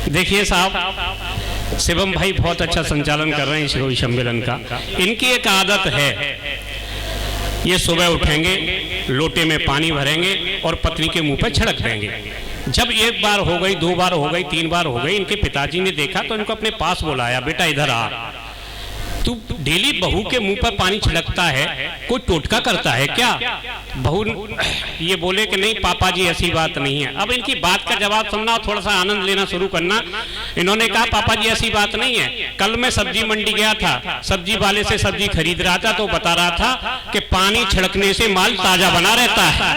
देखिए साहब, शिवम भाई बहुत अच्छा संचालन कर रहे हैं इस कवि सम्मेलन का। इनकी एक आदत है, ये सुबह उठेंगे, लोटे में पानी भरेंगे और पत्नी के मुंह पर छिड़क देंगे। जब एक बार हो गई, दो बार हो गई, तीन बार हो गई, इनके पिताजी ने देखा तो इनको अपने पास बुलाया, बेटा इधर आ, तू डेली बहू के मुंह पर पानी छिड़कता है, कोई टोटका करता है क्या? बहू ये बोले कि नहीं पापा जी ऐसी बात नहीं है। अब इनकी बात का जवाब सुनना और थोड़ा सा आनंद लेना शुरू करना। इन्होंने कहा पापा जी ऐसी बात नहीं है, कल मैं सब्जी मंडी गया था, सब्जी वाले से सब्जी खरीद रहा था तो बता रहा था कि पानी छिड़कने से माल ताजा बना रहता है।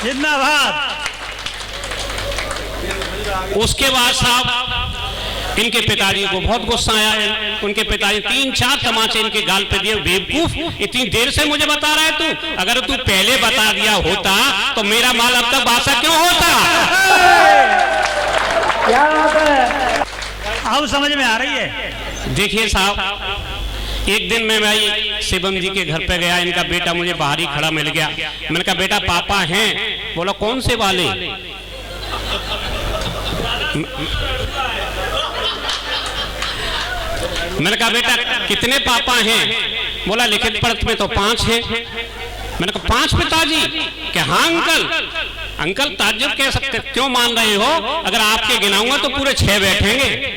जिंदाबाद। उसके बाद साहब इनके पिताजी को बहुत गुस्सा आया। उनके पिताजी 3-4 तमाचे इनके गाल पे दिए, बेवकूफ इतनी देर से मुझे बता रहा है तू, अगर तू पहले बता दिया होता तो मेरा माल अब तक बासा क्यों होता? क्या बात है, अब समझ में आ रही है। देखिए साहब, एक दिन मैं भाई शिवम जी के घर पे गया, इनका बेटा मुझे बाहर ही खड़ा मिल गया। मैंने कहा बेटा पापा हैं? बोला कौन से वाले? मैंने कहा बेटा कितने पापा हैं? बोला लिखित पढ़त में तो 5 हैं। मैंने कहा 5 पिताजी? क्या हाँ अंकल। अंकल ताज्जुब कह सकते, क्यों मान रहे हो? अगर आपके गिनाऊंगा तो पूरे 6 बैठेंगे।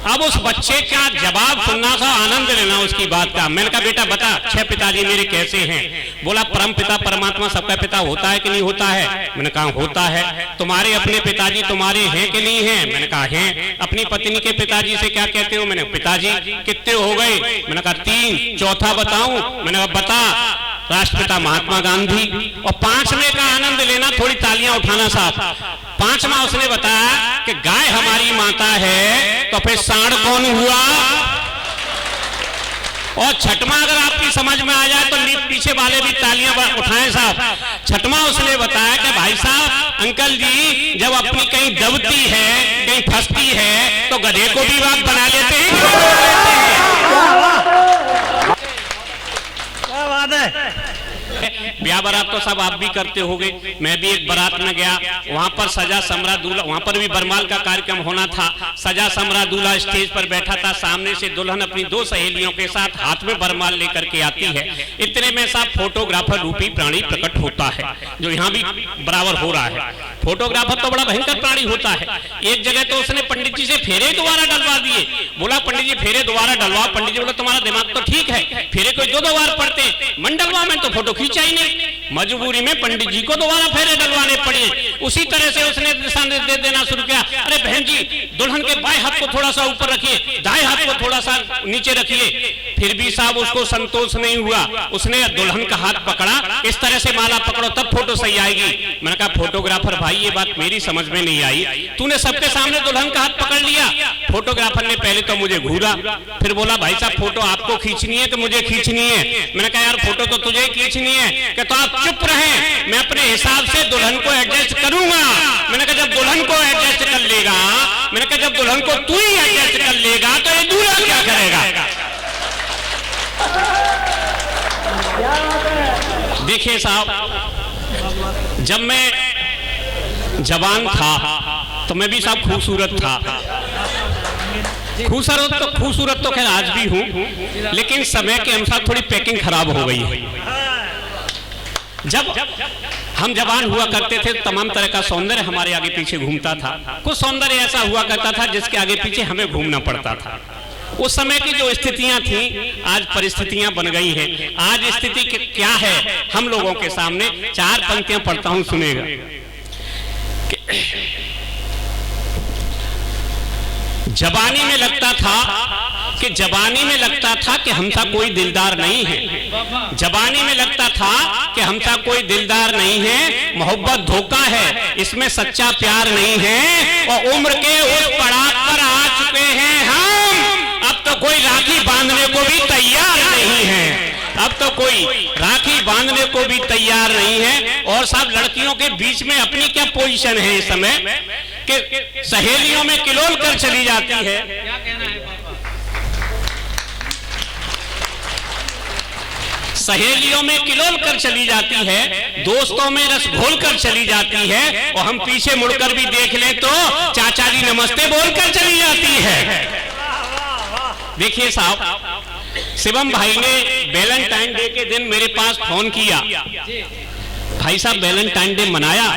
अब उस बच्चे का जवाब सुनना था, आनंद लेना उसकी बात का। मैंने कहा बेटा बता 6 पिताजी मेरे कैसे हैं? बोला परम पिता परमात्मा सबका पिता होता है कि नहीं होता है? मैंने कहा होता है। तुम्हारे अपने पिताजी तुम्हारे हैं कि नहीं हैं? मैंने कहा हैं। अपनी पत्नी के पिताजी से क्या कहते हो? मैंने पिताजी। कितने हो गए? मैंने कहा 3। चौथा बताऊं? मैंने कहा बता। राष्ट्रपिता महात्मा गांधी। और 5वें का आनंद लेना, थोड़ी तालियां उठाना साहब। 5वां उसने बताया कि गाय हमारी माता है, तो फिर सांड कौन हुआ? और 6वां अगर आपकी समझ में आ जाए तो पीछे वाले भी तालियां उठाएं साहब। 6वां उसने बताया कि भाई साहब अंकल जी जब अपनी कहीं दबती है, कहीं फंसती है तो गधे को भी बात बना लेते हैं। क्या बात है। ब्याह बारात तो सब आप भी करते होगे, मैं भी एक बारात में गया, वहां पर सजा समरा दूल्हा, वहां पर भी बरमाल का कार्यक्रम होना था। सजा समरा दूल्हा स्टेज पर बैठा था, सामने से दुल्हन अपनी 2 सहेलियों के साथ हाथ में बरमाल लेकर के आती है। इतने में साहब फोटोग्राफर रूपी प्राणी प्रकट होता है, जो यहाँ भी बराबर हो रहा है। फोटोग्राफर तो बड़ा भयंकर प्राणी होता है। एक जगह तो उसने पंडित जी से फेरे दोबारा डलवा दिए। बोला पंडित जी फेरे दोबारा डलवा। पंडित जी बोला तुम्हारा दिमाग तो ठीक है, फेरे कोई 2 बार पड़ते, मन डलवा में तो फोटो खींचा ही नहीं। मजबूरी में पंडित जी को दोबारा फेरे डलवाने पड़े। उसी तरह से उसने दिशा निर्देश देना शुरू किया, अरे बहन जी दुल्हन के बाएं हाथ को थोड़ा सा ऊपर रखिए, दाएं हाथ को थोड़ा सा नीचे रखिए। फिर भी साहब उसको संतोष नहीं हुआ, उसने दुल्हन का हाथ पकड़ा, इस तरह से माला पकड़ो तब फोटो सही आएगी। मैंने कहा फोटोग्राफर भाई ये बात मेरी समझ में नहीं आई, तूने सबके सामने दुल्हन का हाथ पकड़ लिया। फोटोग्राफर ने पहले तो मुझे घूरा, फिर बोला भाई साहब फोटो आपको खींचनी है कि मुझे खींचनी है? मैंने कहा यार फोटो तो तुझे खींचनी है। कि तो आप चुप रहे, मैं अपने हिसाब से दुल्हन को एडजस्ट करूंगा। मैंने कहा जब दुल्हन को एडजस्ट कर लेगा, मैंने कहा जब दुल्हन को तू ही एडजस्ट कर लेगा तो ये दूल्हा क्या करेगा? देखिए साहब, जब मैं जवान था तो मैं भी साहब खूबसूरत था। खूबसूरत तो खैर आज भी हूं, लेकिन समय के अनुसार थोड़ी पैकिंग खराब हो गई है। जब हम जवान हुआ करते थे तमाम तरह का सौंदर्य हमारे आगे पीछे घूमता था। कुछ सौंदर्य ऐसा हुआ करता था जिसके आगे पीछे हमें घूमना पड़ता था। उस समय की जो स्थितियां थी आज परिस्थितियां बन गई हैं। आज स्थिति क्या है हम लोगों के सामने? 4 पंक्तियां पढ़ता हूं, सुनेगा। जवानी में लगता था कि हमसा कोई दिलदार नहीं है। जवानी में लगता था कि हमसा कोई दिलदार नहीं है, मोहब्बत धोखा है, इसमें सच्चा प्यार नहीं है। और उम्र के उस पड़ाव पर आ चुके हैं हम, अब तो कोई राखी बांधने को भी तैयार नहीं है। अब तो कोई राखी बांधने को भी तैयार नहीं है। और सब लड़कियों के बीच में अपनी क्या पोजीशन है इस समय कि सहेलियों में किलोल कर चली जाती है। सहेलियों में किलोल कर चली जाती है, दोस्तों में रस घोल कर चली जाती है, और हम पीछे मुड़कर भी देख ले तो चाचा जी नमस्ते बोलकर चली जाती है। देखिए साहब, शिवम भाई ने वैलेंटाइन डे के दिन मेरे पास फोन किया, भाई साहब वैलेंटाइन डे मनाया।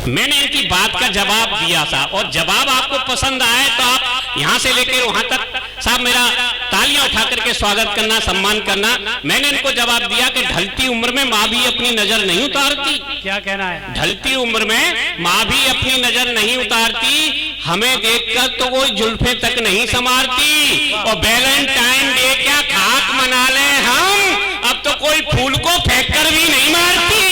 मैंने इनकी बात का जवाब दिया साहब, और जवाब आपको पसंद आए तो आप यहां से लेकर वहां तक साहब मेरा तालियां उठा करके स्वागत करना, सम्मान करना। मैंने इनको जवाब दिया कि ढलती उम्र में माँ भी अपनी नजर नहीं उतारती। क्या कहना है? ढलती उम्र में माँ भी अपनी नजर नहीं उतारती, हमें देखकर तो कोई जुल्फे तक नहीं संवारती। और वैलेंटाइन डे क्या खाक मना ले हम, अब तो कोई फूल को फेंक कर भी नहीं मारती।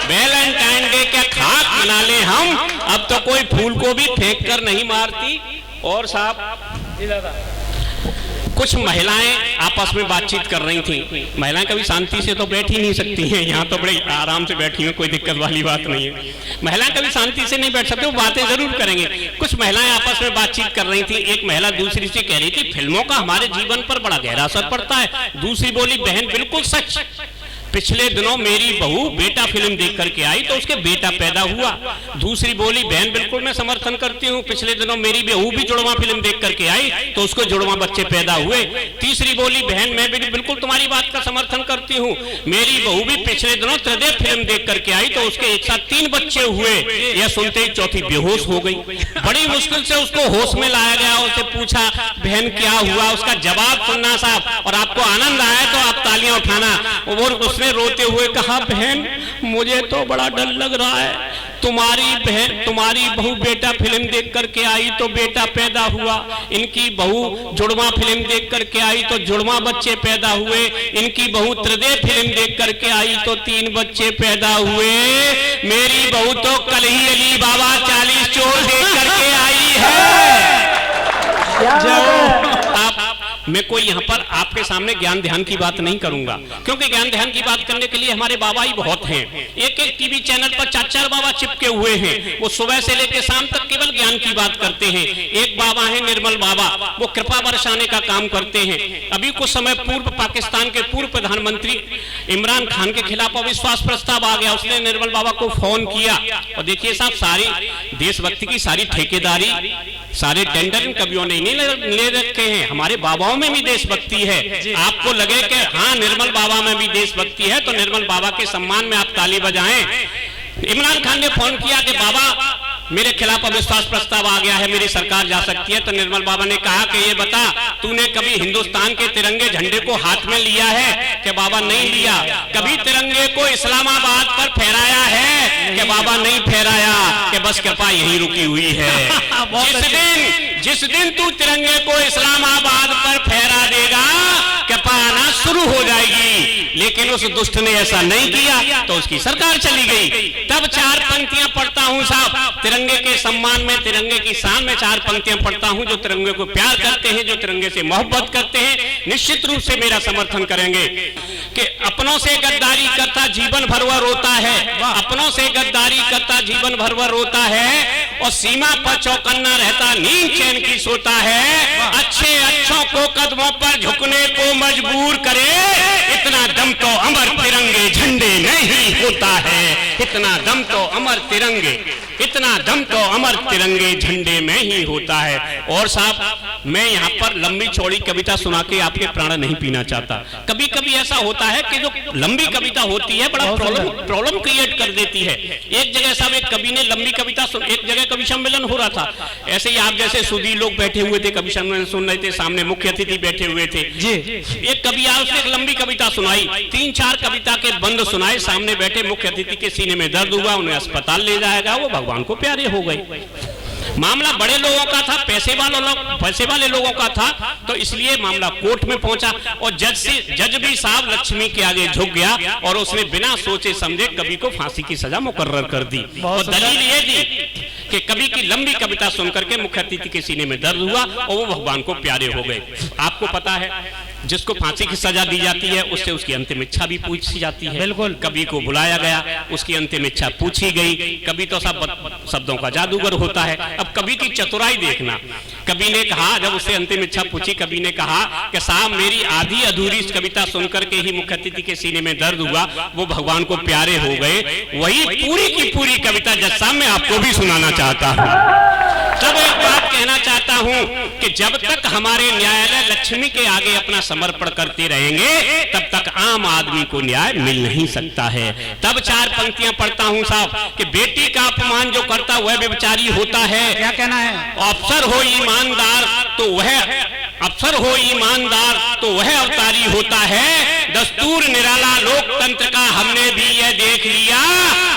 वैलेंटाइन डे क्या खाक मना ले हम, अब तो कोई फूल को भी फेंक कर नहीं मारती। और साहब कुछ महिलाएं आपस में बातचीत कर रही थी। महिलाएं कभी शांति से तो बैठ ही नहीं सकती हैं, यहाँ तो बड़े आराम से बैठी हैं, कोई दिक्कत वाली बात नहीं है। महिलाएं कभी शांति से नहीं बैठ सकती, वो बातें जरूर करेंगे। कुछ महिलाएं आपस में बातचीत कर रही थी। एक महिला दूसरी से कह रही थी फिल्मों का हमारे जीवन पर बड़ा गहरा असर पड़ता है। दूसरी बोली बहन बिल्कुल सच, पिछले दिनों मेरी बहू बेटा फिल्म देख करके आई तो उसके बेटा पैदा हुआ। दूसरी बोली बहन बिल्कुल मैं समर्थन करती हूँ, पिछले दिनों मेरी बहू भी जुड़वा फिल्म देख करके आई तो उसको जुड़वा बच्चे पैदा हुए। तीसरी बोली बहन मैं भी बिल्कुल तुम्हारी बात का समर्थन करती हूँ, मेरी बहू भी पिछले दिनों त्रिदेव फिल्म देख करके आई तो उसके एक साथ 3 बच्चे हुए। यह सुनते ही चौथी बेहोश हो गई। बड़ी मुश्किल से उसको होश में लाया गया, उससे पूछा बहन क्या हुआ, उसका जवाब सुनना साहब, और आपको आनंद आया तो आप तालियां उठाना। और उसने रोते हुए कहा बहन मुझे तो बड़ा डर लग रहा है, तुम्हारी बहू बेटा फिल्म देख करके आई तो बेटा पैदा हुआ, इनकी बहू जुड़वा फिल्म देख करके आई तो जुड़वा बच्चे पैदा हुए, इनकी बहू त्रिदेव फिल्म देख करके आई तो 3 बच्चे पैदा हुए। मेरी बहू तो कल ही अली बाबा 40 चोर देख करके आई है। मैं कोई यहाँ पर आपके सामने ज्ञान ध्यान की बात नहीं करूंगा, क्योंकि ज्ञान ध्यान की बात करने के लिए हमारे बाबा ही बहुत हैं। एक टीवी चैनल पर 4 बाबा चिपके हुए हैं, वो सुबह से लेकर शाम तक केवल ज्ञान की बात करते हैं। एक बाबा है निर्मल बाबा, वो कृपा बरसाने का काम करते हैं। अभी कुछ समय पूर्व पाकिस्तान के पूर्व प्रधानमंत्री इमरान खान के खिलाफ अविश्वास प्रस्ताव आ गया, उसने निर्मल बाबा को फोन किया। और देखिए साहब, सारी देशभक्ति की सारी ठेकेदारी, सारे टेंडर इन कवियों ने नहीं ले रखे हैं, हमारे बाबाओं में भी देशभक्ति है। आपको लगे कि हाँ निर्मल बाबा में भी देशभक्ति है तो निर्मल बाबा के सम्मान में आप ताली बजाएं। इमरान खान ने फोन किया कि बाबा मेरे खिलाफ अविश्वास प्रस्ताव आ गया है, मेरी सरकार जा सकती है। तो निर्मल बाबा ने कहा कि ये बता तूने कभी हिंदुस्तान के तिरंगे झंडे को हाथ में लिया है? कि बाबा नहीं लिया। कभी तिरंगे को इस्लामाबाद पर फहराया है? कि बाबा नहीं फहराया, कि बस कृपा यहीं रुकी हुई है। जिस दिन तू तिरंगे को इस्लामाबाद पर फहरा देगा कृपा आना शुरू हो जाएगी। लेकिन उस दुष्ट ने ऐसा नहीं किया तो उसकी सरकार चली गई। तब 4 पंक्तियां पढ़ता हूं साहब, तिरंगे के सम्मान में, तिरंगे की शान में 4 पंक्तियां पढ़ता हूं। जो तिरंगे को प्यार करते हैं, जो तिरंगे से मोहब्बत करते हैं, निश्चित रूप से मेरा समर्थन करेंगे। कि अपनों से गद्दारी करता जीवन भर वह रोता है, अपनों से गद्दारी करता जीवन भर वह रोता है, और सीमा पर चौकन्ना रहता नींद चैन की सोता है। अच्छों को कदमों पर झुकने को मजबूर करे, इतना दम तो अमर तिरंगे झंडे नहीं होता है। इतना दम तो अमर तिरंगे, इतना दम तो अमर तिरंगे झंडे में ही होता है। और साहब मैं यहाँ पर लंबी चौड़ी कविता सुना के आपके प्राण नहीं पीना चाहता। कभी कभी ऐसा होता है कि जो लंबी कविता होती है बड़ा प्रॉब्लम क्रिएट कर देती है। एक जगह साहब एक कवि ने लंबी कविता एक जगह कवि सम्मेलन हो रहा था, ऐसे ही आप जैसे सुधी लोग बैठे हुए थे, कवि सम्मेलन सुन रहे थे, सामने मुख्य अतिथि बैठे हुए थे। एक कवि आया, उसने एक लंबी कविता सुनाई, 3-4 कविता के बंद सुनाए, सामने बैठे मुख्य अतिथि के सीने में दर्द हुआ, उन्हें अस्पताल ले जाएगा, वो भगवान को प्यारे हो गए। मामला बड़े लोगों का था, पैसे वाले लोगों का था, तो इसलिए मामला कोर्ट में पहुंचा और जज भी साहब लक्ष्मी के आगे झुक गया और उसने बिना सोचे समझे कवि को फांसी की सजा मुकर्रर कर दी। और दलील ये दी कि कवि की लंबी कविता सुनकर के मुख्य अतिथि के सीने में दर्द हुआ और वो भगवान को प्यारे हो गए। आपको पता है जिसको फांसी की सजा दी जाती है उससे उसकी अंतिम इच्छा भी पूछी जाती है। बिल्कुल। कवि को बुलाया गया, उसकी अंतिम इच्छा पूछी गई। कवि तो सब शब्दों का जादूगर होता है। अब कवि की चतुराई देखना। कवि ने कहा, जब उससे अंतिम इच्छा पूछी, कवि ने कहा कि साहब मेरी आधी अधूरी कविता सुनकर के ही मुख्य अतिथि के सीने में दर्द हुआ, वो भगवान को प्यारे हो गए। वही पूरी की पूरी कविता जज साहब मैं आपको भी सुनाना चाहता हूँ। तब एक बात कहना चाहता हूं कि जब तक हमारे न्यायालय लक्ष्मी के आगे अपना समर्पण करते रहेंगे तब तक आम आदमी को न्याय मिल नहीं सकता है। तब 4 पंक्तियां पढ़ता हूं साहब कि बेटी का अपमान जो करता वह व्यभिचारी होता है। क्या कहना है? अफसर हो ईमानदार तो वह अवतारी होता है। दस्तूर निराला लोकतंत्र का हमने भी यह देख लिया,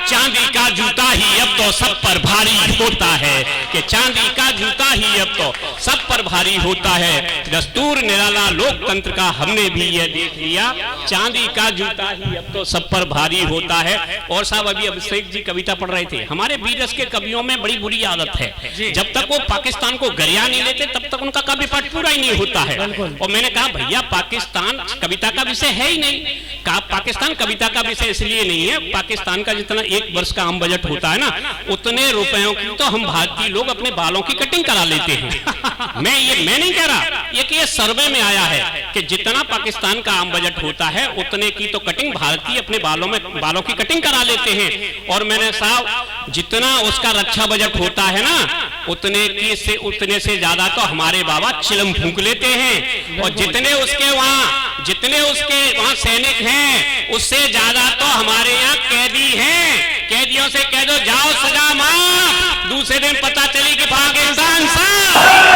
चांदी का जूता ही अब तो सब पर भारी होता है। कि चांदी का जूता ही अब तो सब पर भारी होता है। दस्तूर निराला लोकतंत्र का हमने भी यह देख लिया, चांदी का जूता ही अब तो सब पर भारी होता है। और साहब अभी अभिषेक जी कविता पढ़ रहे थे, हमारे बीरस के कवियों में बड़ी बुरी आदत है, जब तक वो पाकिस्तान को गरिया नहीं लेते तब तक उनका काव्य पाठ पूरा ही नहीं होता है। और मैंने कहा भैया पाकिस्तान कविता का विषय है ही नहीं। पाकिस्तान कविता का विषय इसलिए नहीं है, पाकिस्तान का जितना 1 वर्ष का आम बजट होता है ना, उतने रुपयों की तो हम भारतीय लोग अपने बालों की कटिंग करा लेते हैं। मैं नहीं कह रहा, ये सर्वे में आया है कि जितना पाकिस्तान का आम बजट होता है उतने की तो कटिंग भारतीय अपने बालों की कटिंग करा लेते हैं। और मैंने साहब जितना उसका रक्षा बजट होता है ना, उतने से ज्यादा तो हमारे बाबा चिलम फूंक लेते हैं। और जितने उसके वहां सैनिक हैं उससे ज्यादा तो हमारे यहाँ कैदी हैं। कैदियों से कह दो जाओ सजा माफ, दूसरे दिन पता चली कि पाकिस्तान साहब